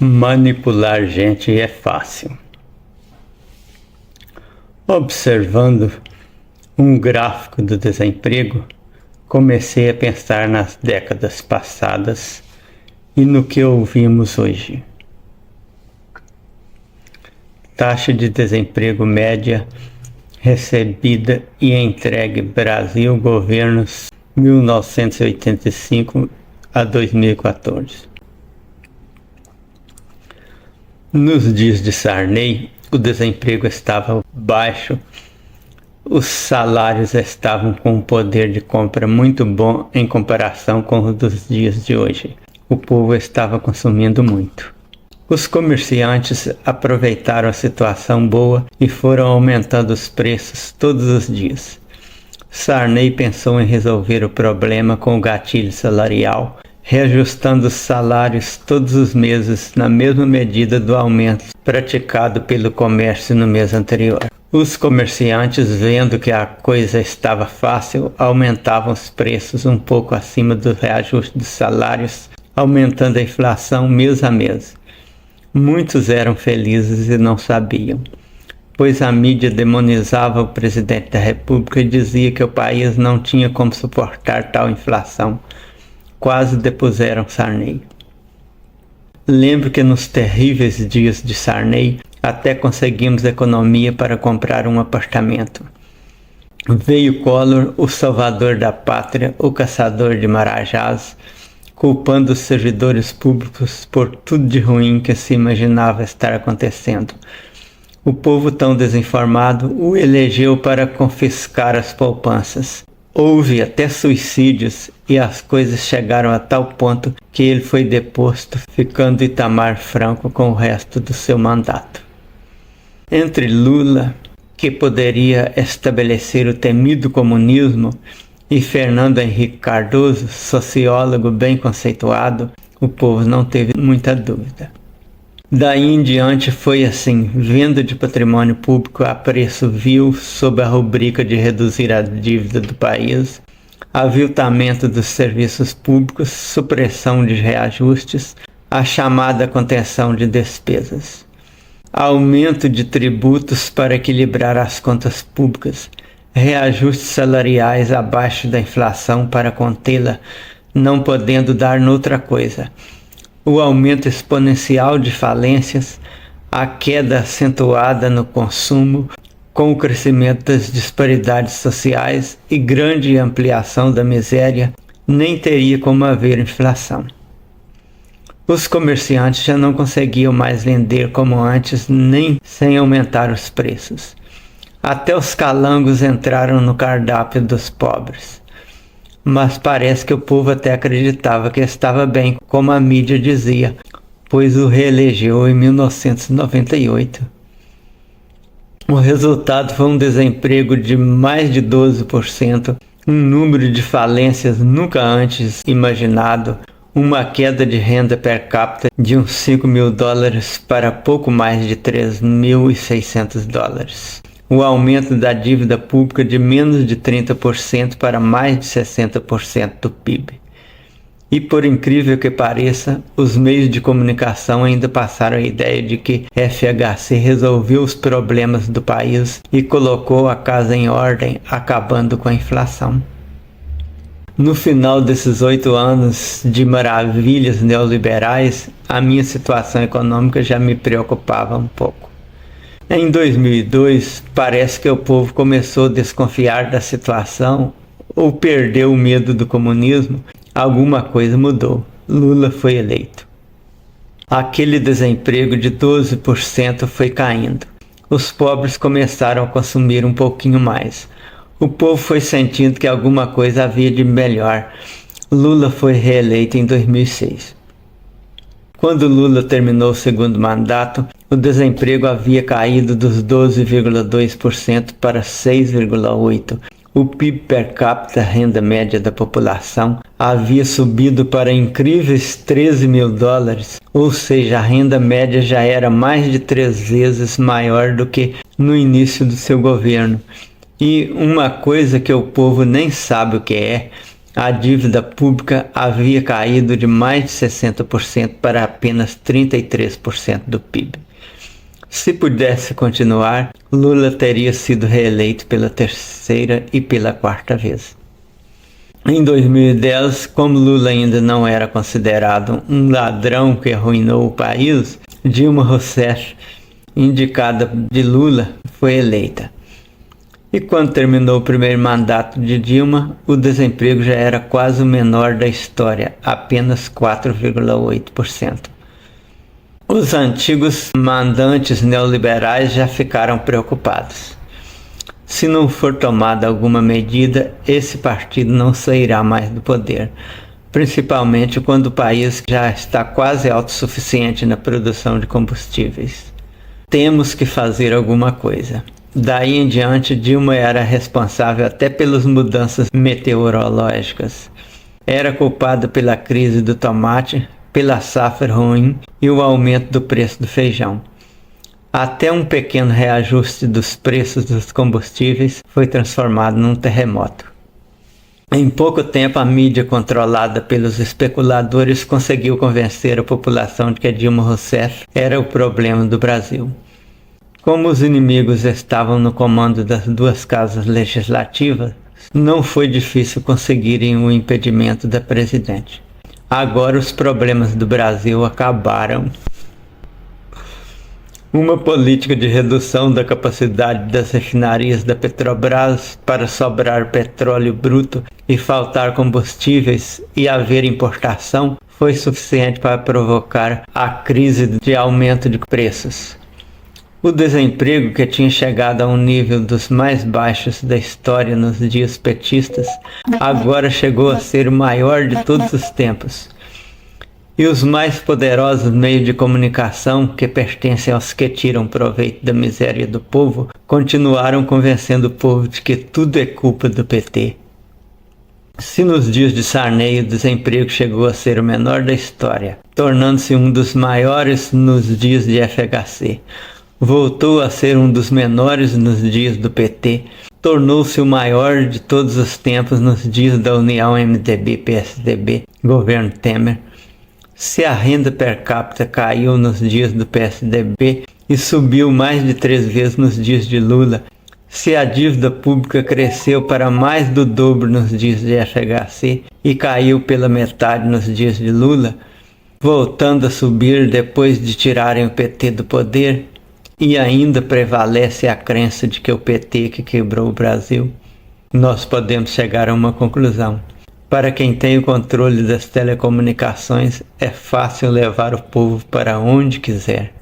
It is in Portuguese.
Manipular gente é fácil. Observando um gráfico do desemprego, comecei a pensar nas décadas passadas e no que ouvimos hoje. Taxa de desemprego média recebida e entregue Brasil governos 1985 a 2014. Nos dias de Sarney, o desemprego estava baixo, os salários estavam com um poder de compra muito bom em comparação com os dos dias de hoje. O povo estava consumindo muito. Os comerciantes aproveitaram a situação boa e foram aumentando os preços todos os dias. Sarney pensou em resolver o problema com o gatilho salarial, reajustando os salários todos os meses na mesma medida do aumento praticado pelo comércio no mês anterior. Os comerciantes, vendo que a coisa estava fácil, aumentavam os preços um pouco acima do reajuste dos salários, aumentando a inflação mês a mês. Muitos eram felizes e não sabiam, pois a mídia demonizava o presidente da República e dizia que o país não tinha como suportar tal inflação. Quase depuseram Sarney. Lembro que nos terríveis dias de Sarney até conseguimos economia para comprar um apartamento. Veio Collor, o salvador da pátria, o caçador de marajás, culpando os servidores públicos por tudo de ruim que se imaginava estar acontecendo. O povo tão desinformado o elegeu para confiscar as poupanças. Houve até suicídios e as coisas chegaram a tal ponto que ele foi deposto, ficando Itamar Franco com o resto do seu mandato. Entre Lula, que poderia estabelecer o temido comunismo, e Fernando Henrique Cardoso, sociólogo bem conceituado, o povo não teve muita dúvida. Daí em diante foi assim, venda de patrimônio público a preço vil sob a rubrica de reduzir a dívida do país, aviltamento dos serviços públicos, supressão de reajustes, a chamada contenção de despesas, aumento de tributos para equilibrar as contas públicas, reajustes salariais abaixo da inflação para contê-la, não podendo dar noutra coisa, o aumento exponencial de falências, a queda acentuada no consumo, com o crescimento das disparidades sociais e grande ampliação da miséria, nem teria como haver inflação. Os comerciantes já não conseguiam mais vender como antes, nem sem aumentar os preços. Até os calangos entraram no cardápio dos pobres. Mas parece que o povo até acreditava que estava bem, como a mídia dizia, pois o reelegeu em 1998. O resultado foi um desemprego de mais de 12%, um número de falências nunca antes imaginado, uma queda de renda per capita de uns $5.000 para pouco mais de $3.600. O aumento da dívida pública de menos de 30% para mais de 60% do PIB. E por incrível que pareça, os meios de comunicação ainda passaram a ideia de que FHC resolveu os problemas do país e colocou a casa em ordem, acabando com a inflação. No final desses 8 anos de maravilhas neoliberais, a minha situação econômica já me preocupava um pouco. Em 2002, parece que o povo começou a desconfiar da situação ou perdeu o medo do comunismo. Alguma coisa mudou. Lula foi eleito. Aquele desemprego de 12% foi caindo. Os pobres começaram a consumir um pouquinho mais. O povo foi sentindo que alguma coisa havia de melhor. Lula foi reeleito em 2006. Quando Lula terminou o segundo mandato, o desemprego havia caído dos 12,2% para 6,8%. O PIB per capita, renda média da população, havia subido para incríveis $13.000, ou seja, a renda média já era mais de 3 vezes maior do que no início do seu governo. E uma coisa que o povo nem sabe o que é, a dívida pública havia caído de mais de 60% para apenas 33% do PIB. Se pudesse continuar, Lula teria sido reeleito pela terceira e pela quarta vez. Em 2010, como Lula ainda não era considerado um ladrão que arruinou o país, Dilma Rousseff, indicada de Lula, foi eleita. E quando terminou o primeiro mandato de Dilma, o desemprego já era quase o menor da história, apenas 4,8%. Os antigos mandantes neoliberais já ficaram preocupados. Se não for tomada alguma medida, esse partido não sairá mais do poder, principalmente quando o país já está quase autossuficiente na produção de combustíveis. Temos que fazer alguma coisa. Daí em diante, Dilma era responsável até pelas mudanças meteorológicas. Era culpada pela crise do tomate, pela safra ruim e o aumento do preço do feijão. Até um pequeno reajuste dos preços dos combustíveis foi transformado num terremoto. Em pouco tempo, a mídia controlada pelos especuladores conseguiu convencer a população de que Dilma Rousseff era o problema do Brasil. Como os inimigos estavam no comando das duas casas legislativas, não foi difícil conseguirem o impedimento da presidente. Agora os problemas do Brasil acabaram. Uma política de redução da capacidade das refinarias da Petrobras para sobrar petróleo bruto e faltar combustíveis e haver importação foi suficiente para provocar a crise de aumento de preços. O desemprego, que tinha chegado a um nível dos mais baixos da história nos dias petistas, agora chegou a ser o maior de todos os tempos. E os mais poderosos meios de comunicação, que pertencem aos que tiram proveito da miséria do povo, continuaram convencendo o povo de que tudo é culpa do PT. Se nos dias de Sarney o desemprego chegou a ser o menor da história, tornando-se um dos maiores nos dias de FHC, voltou a ser um dos menores nos dias do PT, tornou-se o maior de todos os tempos nos dias da União MDB-PSDB, governo Temer. Se a renda per capita caiu nos dias do PSDB e subiu mais de 3 vezes nos dias de Lula, se a dívida pública cresceu para mais do dobro nos dias de FHC e caiu pela metade nos dias de Lula, voltando a subir depois de tirarem o PT do poder, e ainda prevalece a crença de que o PT que quebrou o Brasil, nós podemos chegar a uma conclusão. Para quem tem o controle das telecomunicações, é fácil levar o povo para onde quiser.